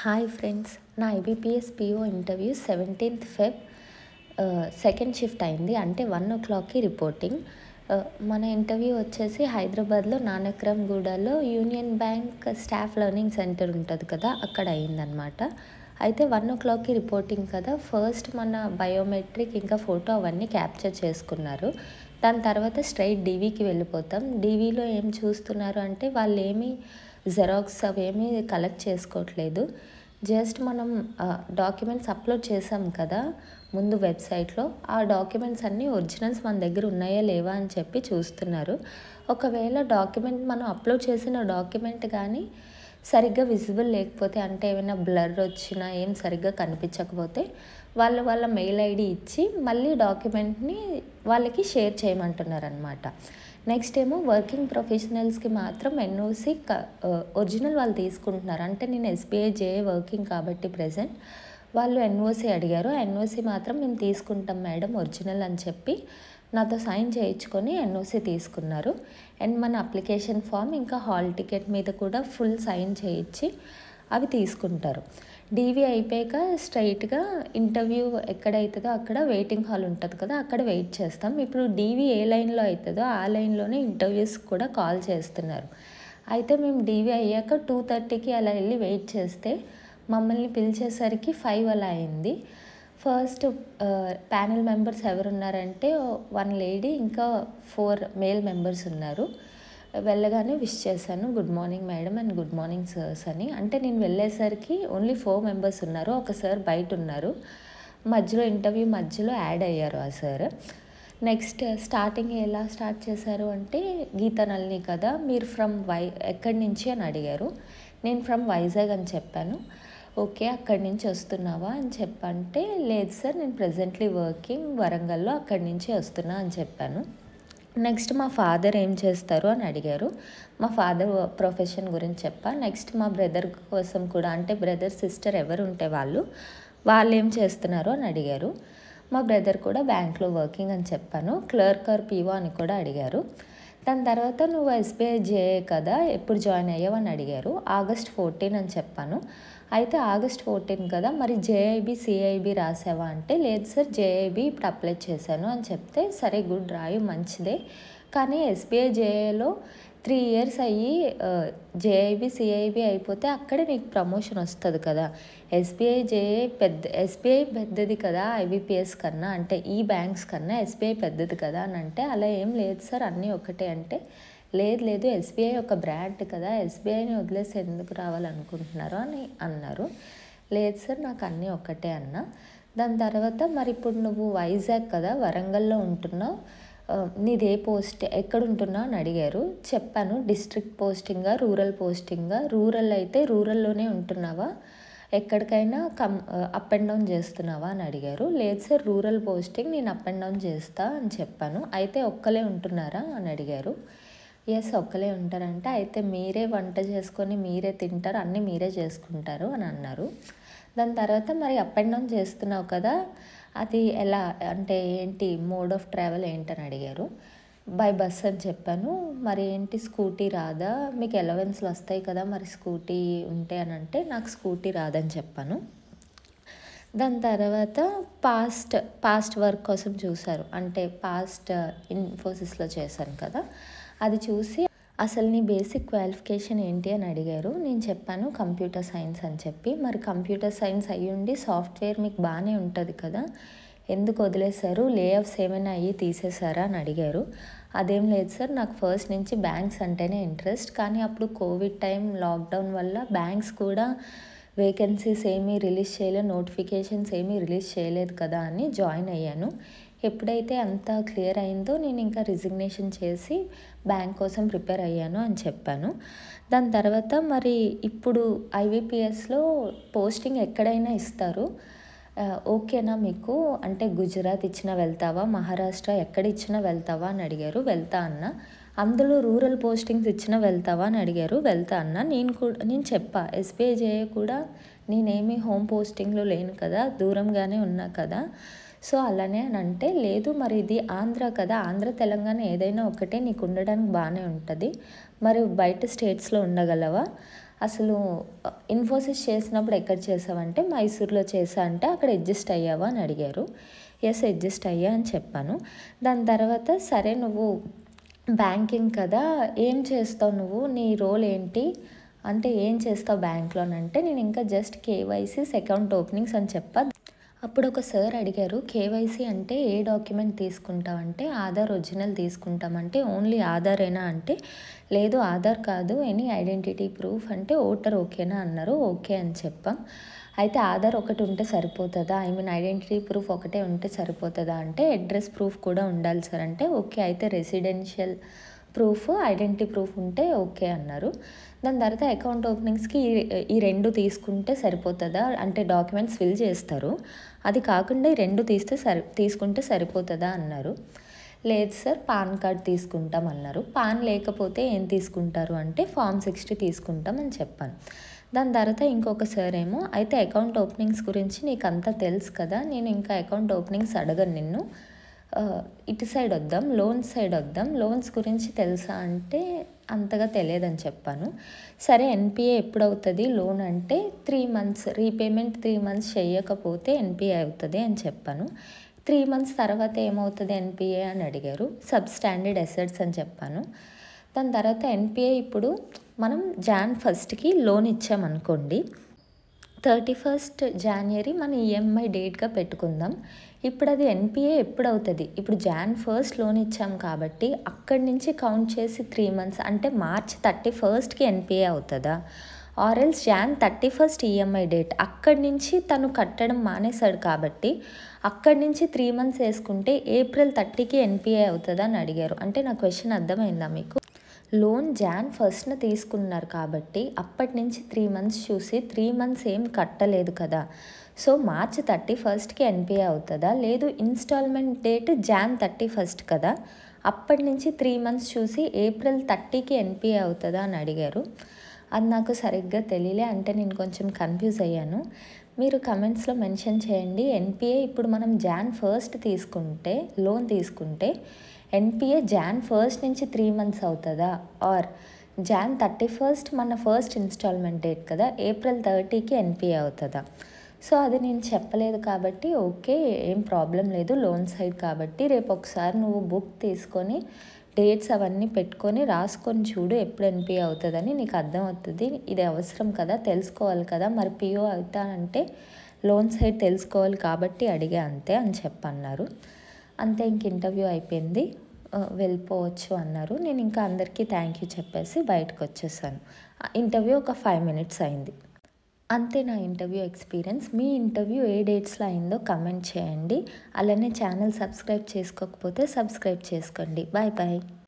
Hi friends, నా IBPS PO interview 17th Feb second shift అయింది. అంటే 1:00కి రిపోర్టింగ్. మన ఇంటర్వ్యూ వచ్చేసి హైదరాబాద్లో నానక్రమ్గూడలో Union Bank staff learning centre ఉంటుంది కదా, అక్కడ అయిందనమాట. అయితే 1:00కి రిపోర్టింగ్ కదా, ఫస్ట్ మన బయోమెట్రిక్ ఇంకా ఫోటో అవన్నీ క్యాప్చర్ చేసుకున్నారు. దాని తర్వాత స్ట్రైట్ డీవీకి వెళ్ళిపోతాం. డీవీలో ఏం చూస్తున్నారు అంటే వాళ్ళు ఏమీ జెరాక్స్ అవేమీ కలెక్ట్ చేసుకోవట్లేదు. జస్ట్ మనం డాక్యుమెంట్స్ అప్లోడ్ చేసాం కదా ముందు వెబ్సైట్లో, ఆ డాక్యుమెంట్స్ అన్నీ ఒరిజినల్స్ మన దగ్గర ఉన్నాయా లేవా అని చెప్పి చూస్తున్నారు. ఒకవేళ డాక్యుమెంట్ మనం అప్లోడ్ చేసిన డాక్యుమెంట్ కానీ సరిగ్గా విజిబుల్ లేకపోతే, అంటే ఏమైనా బ్లర్ వచ్చినా ఏం సరిగ్గా కనిపించకపోతే వాళ్ళ మెయిల్ ఐడి ఇచ్చి మళ్ళీ డాక్యుమెంట్ని వాళ్ళకి షేర్ చేయమంటున్నారు అనమాట. నెక్స్ట్ ఏమో వర్కింగ్ ప్రొఫెషనల్స్కి మాత్రం ఎన్ఓసి ఒరిజినల్ వాళ్ళు తీసుకుంటున్నారు. అంటే నేను ఎస్బీఐ జేఏ వర్కింగ్ కాబట్టి ప్రెజెంట్ వాళ్ళు ఎన్ఓసి అడిగారు. ఎన్ఓసి మాత్రం మేము తీసుకుంటాం మేడం ఒరిజినల్ అని చెప్పి నాతో సైన్ చేయించుకొని ఎన్ఓసి తీసుకున్నారు. అండ్ మన అప్లికేషన్ ఫామ్ ఇంకా హాల్ టికెట్ మీద కూడా ఫుల్ సైన్ చేయించి అవి తీసుకుంటారు. డీవీ అయిపోయాక స్ట్రైట్గా ఇంటర్వ్యూ ఎక్కడవుతుందో అక్కడ వెయిటింగ్ హాల్ ఉంటుంది కదా, అక్కడ వెయిట్ చేస్తాం. ఇప్పుడు డీవీ ఏ లైన్లో అవుతుందో ఆ లైన్లోనే ఇంటర్వ్యూస్ కూడా కాల్ చేస్తున్నారు. అయితే మేము డీవీ అయ్యాక 2:30కి అలా వెళ్ళి వెయిట్ చేస్తే మమ్మల్ని పిలిచేసరికి 5 అలా అయింది. ఫస్ట్ ప్యానెల్ మెంబర్స్ ఎవరున్నారంటే 1 లేడీ ఇంకా 4 మేల్ మెంబర్స్ ఉన్నారు. వెళ్ళగానే విష్ చేశాను, good morning madam and good morning sirs అని. అంటే నేను వెళ్ళేసరికి ఓన్లీ 4 మెంబర్స్ ఉన్నారు, ఒక సార్ బయట ఉన్నారు. మధ్యలో ఇంటర్వ్యూ మధ్యలో యాడ్ అయ్యారు ఆ సార్. నెక్స్ట్ స్టార్టింగ్ ఎలా స్టార్ట్ చేశారు అంటే, గీతా నళిని కదా, మీరు ఎక్కడి నుంచి అని అడిగారు. నేను ఫ్రమ్ వైజాగ్ అని చెప్పాను. ఓకే, అక్కడి నుంచి వస్తున్నావా అని చెప్పంటే, లేదు సార్ నేను ప్రెజెంట్లీ వర్కింగ్ వరంగల్లో, అక్కడి నుంచి వస్తున్నా అని చెప్పాను. నెక్స్ట్ మా ఫాదర్ ఏం చేస్తారు అని అడిగారు. మా ఫాదర్ ప్రొఫెషన్ గురించి చెప్పా. నెక్స్ట్ మా బ్రదర్ కోసం కూడా, అంటే బ్రదర్ సిస్టర్ ఎవరు ఉంటే వాళ్ళు ఏం చేస్తున్నారు అని అడిగారు. మా బ్రదర్ కూడా బ్యాంక్లో వర్కింగ్ అని చెప్పాను. క్లర్క్ ఆర్ పీఓ అని కూడా అడిగారు. దాని తర్వాత నువ్వు ఎస్బీఐ జేఏ కదా, ఎప్పుడు జాయిన్ అయ్యావు అని అడిగారు. August 14 అని చెప్పాను. అయితే August 14 కదా, మరి జేఐబీ సిఐబీ రాసావా అంటే, లేదు సార్ జేఐబీ ఇప్పుడు అప్లై చేశాను అని చెప్తే, సరే గుడ్, రాయు మంచిదే, కానీ ఎస్బీఐ జేఏలో 3 years అయ్యి జేఐబీ సిఐబీ అయిపోతే అక్కడే నీకు ప్రమోషన్ వస్తుంది కదా. ఎస్బీఐ పెద్దది కదా ఐబీపీఎస్ కన్నా, అంటే ఈ బ్యాంక్స్ కన్నా ఎస్బీఐ పెద్దది కదా అని అంటే, అలా ఏం లేదు సార్ అన్నీ ఒకటే అంటే, లేదు ఎస్బీఐ ఒక బ్రాండ్ కదా, ఎస్బీఐని వదిలేసి ఎందుకు రావాలనుకుంటున్నారు అని అన్నారు. లేదు సార్ నాకు అన్నీ ఒక్కటే అన్న. దాని తర్వాత మరి ఇప్పుడు నువ్వు వైజాగ్ కదా, వరంగల్లో ఉంటున్నావు, నీదే పోస్ట్, ఎక్కడ ఉంటున్నావు అని అడిగారు. చెప్పాను డిస్ట్రిక్ట్ పోస్టింగా రూరల్ పోస్టింగా. రూరల్ అయితే రూరల్లోనే ఉంటున్నావా, ఎక్కడికైనా అప్ అండ్ డౌన్ చేస్తున్నావా అని అడిగారు. లేదు సార్ రూరల్ పోస్టింగ్, నేను అప్ అండ్ డౌన్ చేస్తా అని చెప్పాను. అయితే ఒక్కలే ఉంటున్నారా అని అడిగారు. ఎస్ ఒక్కలే ఉంటారంటే, అయితే మీరే వంట చేసుకొని మీరే తింటారు, అన్నీ మీరే చేసుకుంటారు అని అన్నారు. దాని తర్వాత మరి అప్ అండ్ డౌన్ చేస్తున్నావు కదా, అది ఎలా అంటే ఏంటి మోడ్ ఆఫ్ ట్రావెల్ ఏంటని అడిగారు. బై బస్ అని చెప్పాను. మరి ఏంటి స్కూటీ రాదా, మీకు అలవెన్స్లు వస్తాయి కదా, మరి స్కూటీ ఉంటే అని అంటే, నాకు స్కూటీ రాదని చెప్పాను. దాని తర్వాత పాస్ట్ వర్క్ కోసం చూశారు. అంటే పాస్ట్ ఇన్ఫోసిస్లో చేశాను కదా, అది చూసి అసలు నీ బేసిక్ క్వాలిఫికేషన్ ఏంటి అని అడిగారు. నేను చెప్పాను కంప్యూటర్ సైన్స్ అని చెప్పి. మరి కంప్యూటర్ సైన్స్ అయ్యుండి సాఫ్ట్వేర్ మీకు బాగానే ఉంటుంది కదా, ఎందుకు వదిలేశారు, లే ఆఫ్స్ ఏమైనా అయ్యి తీసేశారా అని అడిగారు. అదేం లేదు సార్, నాకు ఫస్ట్ నుంచి బ్యాంక్స్ అంటేనే ఇంట్రెస్ట్, కానీ అప్పుడు కోవిడ్ టైం లాక్డౌన్ వల్ల బ్యాంక్స్ కూడా వేకెన్సీస్ ఏమీ రిలీజ్ చేయలేదు, నోటిఫికేషన్స్ ఏమీ రిలీజ్ చేయలేదు కదా అని జాయిన్ అయ్యాను. ఎప్పుడైతే అంతా క్లియర్ అయిందో నేను ఇంకా రిజిగ్నేషన్ చేసి బ్యాంక్ కోసం ప్రిపేర్ అయ్యాను అని చెప్పాను. దాని తర్వాత మరి ఇప్పుడు ఐబీపీఎస్లో పోస్టింగ్ ఎక్కడైనా ఇస్తారు, ఓకేనా మీకు అంటే గుజరాత్ ఇచ్చినా వెళ్తావా, మహారాష్ట్ర ఎక్కడ ఇచ్చినా వెళ్తావా అని అడిగారు. వెళ్తా అన్న. అందులో రూరల్ పోస్టింగ్స్ ఇచ్చినా వెళ్తావా అని అడిగారు. వెళ్తా అన్న. నేను చెప్పా ఎస్బీఐ జేఏ కూడా నేనేమి హోమ్ పోస్టింగ్లో లేను కదా, దూరంగానే ఉన్నా కదా, సో అలానే అని అంటే, లేదు మరి ఇది ఆంధ్ర కదా, ఆంధ్ర తెలంగాణ ఏదైనా ఒకటే, నీకు ఉండడానికి బాగానే ఉంటుంది, మరి బయట స్టేట్స్లో ఉండగలవా అసలు ఇన్ఫోసిస్ చేసినప్పుడు ఎక్కడ చేసావంటే మైసూర్లో చేసా అంటే అక్కడ అడ్జస్ట్ అయ్యావా అని అడిగారు. ఎస్ అడ్జస్ట్ అయ్యా అని చెప్పాను. దాని తర్వాత సరే నువ్వు బ్యాంకింగ్ కదా, ఏం చేస్తావు నువ్వు, నీ రోల్ ఏంటి అంటే ఏం చేస్తావు బ్యాంక్లోనంటే నేను ఇంకా జస్ట్ కేవైసీస్ అకౌంట్ ఓపెనింగ్స్ అని చెప్పా. అప్పుడు ఒక సార్ అడిగారు, కేవైసీ అంటే ఏ డాక్యుమెంట్ తీసుకుంటామంటే ఆధార్ ఒరిజినల్ తీసుకుంటామంటే ఓన్లీ ఆధారేనా అంటే లేదు ఆధార్ కాదు ఎనీ ఐడెంటిటీ ప్రూఫ్ అంటే ఓటర్ ఓకేనా అన్నారు. ఓకే అని చెప్పాం. అయితే ఆధార్ ఒకటి ఉంటే సరిపోతుందా, ఐ మీన్ ఐడెంటిటీ ప్రూఫ్ ఒకటే ఉంటే సరిపోతుందా అంటే అడ్రస్ ప్రూఫ్ కూడా ఉండాలి సార్ అంటే ఓకే అయితే రెసిడెన్షియల్ ప్రూఫ్ ఐడెంటిటీ ప్రూఫ్ ఉంటే ఓకే అన్నారు. దాని తర్వాత అకౌంట్ ఓపెనింగ్స్కి ఈ రెండు తీసుకుంటే సరిపోతుందా అంటే డాక్యుమెంట్స్ ఫిల్ చేస్తారు, అది కాకుండా ఈ రెండు తీసుకుంటే సరిపోతుందా అన్నారు. లేదు సార్ పాన్ కార్డ్ తీసుకుంటాం అన్నారు. పాన్ లేకపోతే ఏం తీసుకుంటారు అంటే ఫామ్ 60 తీసుకుంటాం అని చెప్పాను. దాని తర్వాత ఇంకొక సార్ ఏమో అయితే అకౌంట్ ఓపెనింగ్స్ గురించి నీకు అంతా తెలుసు కదా, నేను ఇంకా అకౌంట్ ఓపెనింగ్స్ అడగను నిన్ను, ఇటు సైడ్ వద్దాం లోన్స్ సైడ్ వద్దాం, లోన్స్ గురించి తెలుసా అంటే అంతగా తెలియదని చెప్పాను. సరే ఎన్పిఏ ఎప్పుడు అవుతుంది లోన్ అంటే 3 months రీపేమెంట్ 3 months చేయకపోతే ఎన్పిఏ అవుతుంది అని చెప్పాను. 3 months తర్వాత ఏమవుతుంది ఎన్పిఏ అని అడిగారు. సబ్స్టాండర్డ్ అసెట్స్ అని చెప్పాను. దాని తర్వాత ఎన్పిఏ ఇప్పుడు మనం Jan 1st లోన్ ఇచ్చామనుకోండి, 31st January మన ఈఎంఐ డేట్గా పెట్టుకుందాం. ఇప్పుడు అది ఎన్పిఏ ఎప్పుడు అవుతుంది, ఇప్పుడు Jan 1st లోన్ ఇచ్చాం కాబట్టి అక్కడి నుంచి కౌంట్ చేసి 3 months అంటే March 31st ఎన్పిఏ అవుతుందా, ఆర్ఎల్స్ Jan 31st ఈఎంఐ డేట్ అక్కడి నుంచి తను కట్టడం మానేశాడు కాబట్టి అక్కడి నుంచి 3 months వేసుకుంటే April 30 ఎన్పిఏ అవుతుందా అని అడిగారు. అంటే నా క్వశ్చన్ అర్థమైందా మీకు? లోన్ Jan 1st తీసుకున్నారు కాబట్టి అప్పటి నుంచి 3 months చూసి 3 months ఏం కట్టలేదు కదా, సో March 31st ఎన్పిఏ అవుతుందా, లేదు ఇన్స్టాల్మెంట్ డేట్ Jan 31st కదా, అప్పటి నుంచి 3 months చూసి April 30 ఎన్పిఏ అవుతుందా అని అడిగారు. అది నాకు సరిగ్గా తెలియలే, అంటే నేను కొంచెం కన్ఫ్యూజ్ అయ్యాను. మీరు కమెంట్స్లో మెన్షన్ చేయండి, ఎన్పిఏ ఇప్పుడు మనం Jan 1st తీసుకుంటే లోన్ తీసుకుంటే ఎన్పిఏ Jan 1st నుంచి 3 months అవుతుందా, ఆర్ Jan 31st మన ఫస్ట్ ఇన్స్టాల్మెంట్ డేట్ కదా April 30 ఎన్పిఏ అవుతుందా. సో అది నేను చెప్పలేదు కాబట్టి ఓకే ఏం ప్రాబ్లం లేదు లోన్ సైడ్ కాబట్టి రేపు ఒకసారి నువ్వు బుక్ తీసుకొని డేట్స్ అవన్నీ పెట్టుకొని రాసుకొని చూడు ఎప్పుడు ఎన్పిఏ అవుతుందని నీకు అర్థమవుతుంది. ఇది అవసరం కదా, తెలుసుకోవాలి కదా, మరి పిఓ అవుతానంటే లోన్ సైడ్ తెలుసుకోవాలి కాబట్టి అడిగా అంతే అని చెప్పన్నారు. అంతే ఇంక ఇంటర్వ్యూ అయిపోయింది, వెళ్ళిపోవచ్చు అన్నారు. నేను ఇంకా అందరికీ థ్యాంక్ యూ చెప్పేసి బయటకు వచ్చేసాను. ఇంటర్వ్యూ ఒక 5 minutes అయింది. అంతే నా ఇంటర్వ్యూ ఎక్స్పీరియన్స్. మీ ఇంటర్వ్యూ ఏ డేట్స్లో అయిందో కమెంట్ చేయండి. అలానే ఛానల్ సబ్స్క్రైబ్ చేసుకోకపోతే సబ్స్క్రైబ్ చేసుకోండి. Bye bye.